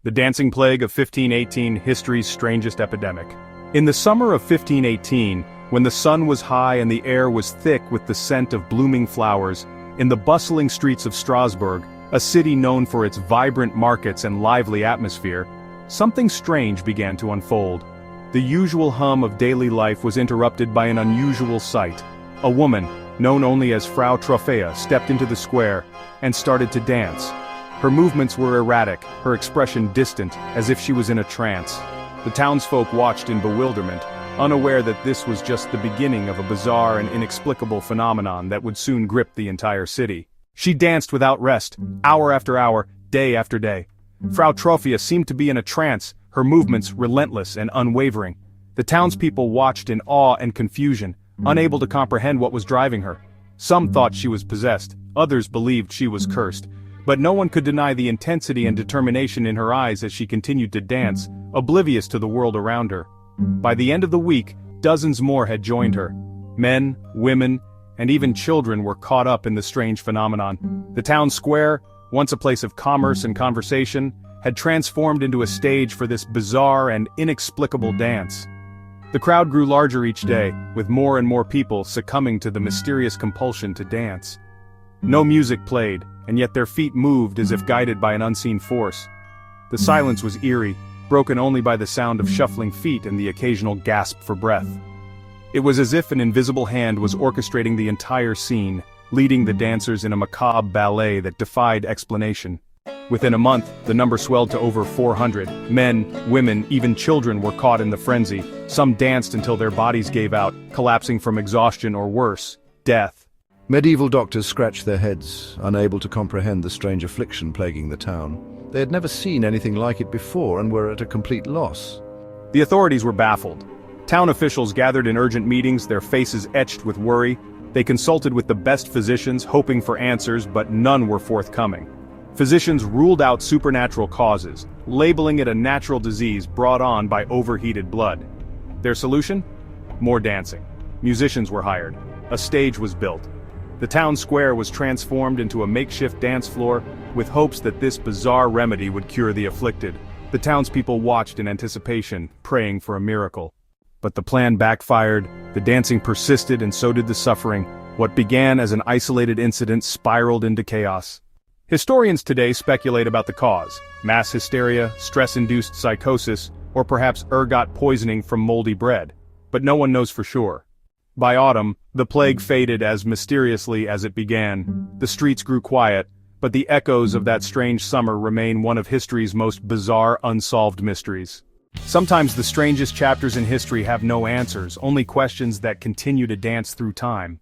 The dancing plague of 1518, history's strangest epidemic. In the summer of 1518, when the sun was high and the air was thick with the scent of blooming flowers, in the bustling streets of Strasbourg, a city known for its vibrant markets and lively atmosphere, something strange began to unfold. The usual hum of daily life was interrupted by an unusual sight. A woman, known only as Frau Troffea, stepped into the square and started to dance. Her movements were erratic, her expression distant, as if she was in a trance. The townsfolk watched in bewilderment, unaware that this was just the beginning of a bizarre and inexplicable phenomenon that would soon grip the entire city. She danced without rest, hour after hour, day after day. Frau Troffea seemed to be in a trance, her movements relentless and unwavering. The townspeople watched in awe and confusion, unable to comprehend what was driving her. Some thought she was possessed, others believed she was cursed. But no one could deny the intensity and determination in her eyes as she continued to dance, oblivious to the world around her. By the end of the week, dozens more had joined her. Men, women, and even children were caught up in the strange phenomenon. The town square, once a place of commerce and conversation, had transformed into a stage for this bizarre and inexplicable dance. The crowd grew larger each day, with more and more people succumbing to the mysterious compulsion to dance. No music played, and yet their feet moved as if guided by an unseen force. The silence was eerie, broken only by the sound of shuffling feet and the occasional gasp for breath. It was as if an invisible hand was orchestrating the entire scene, leading the dancers in a macabre ballet that defied explanation. Within a month, the number swelled to over 400. Men, women, even children were caught in the frenzy. Some danced until their bodies gave out, collapsing from exhaustion or worse, death. Medieval doctors scratched their heads, unable to comprehend the strange affliction plaguing the town. They had never seen anything like it before and were at a complete loss. The authorities were baffled. Town officials gathered in urgent meetings, their faces etched with worry. They consulted with the best physicians, hoping for answers, but none were forthcoming. Physicians ruled out supernatural causes, labeling it a natural disease brought on by overheated blood. Their solution? More dancing. Musicians were hired. A stage was built. The town square was transformed into a makeshift dance floor, with hopes that this bizarre remedy would cure the afflicted. The townspeople watched in anticipation, praying for a miracle. But the plan backfired, the dancing persisted and so did the suffering. What began as an isolated incident spiraled into chaos. Historians today speculate about the cause: mass hysteria, stress-induced psychosis, or perhaps ergot poisoning from moldy bread. But no one knows for sure. By autumn, the plague faded as mysteriously as it began. The streets grew quiet, but the echoes of that strange summer remain one of history's most bizarre unsolved mysteries. Sometimes the strangest chapters in history have no answers, only questions that continue to dance through time.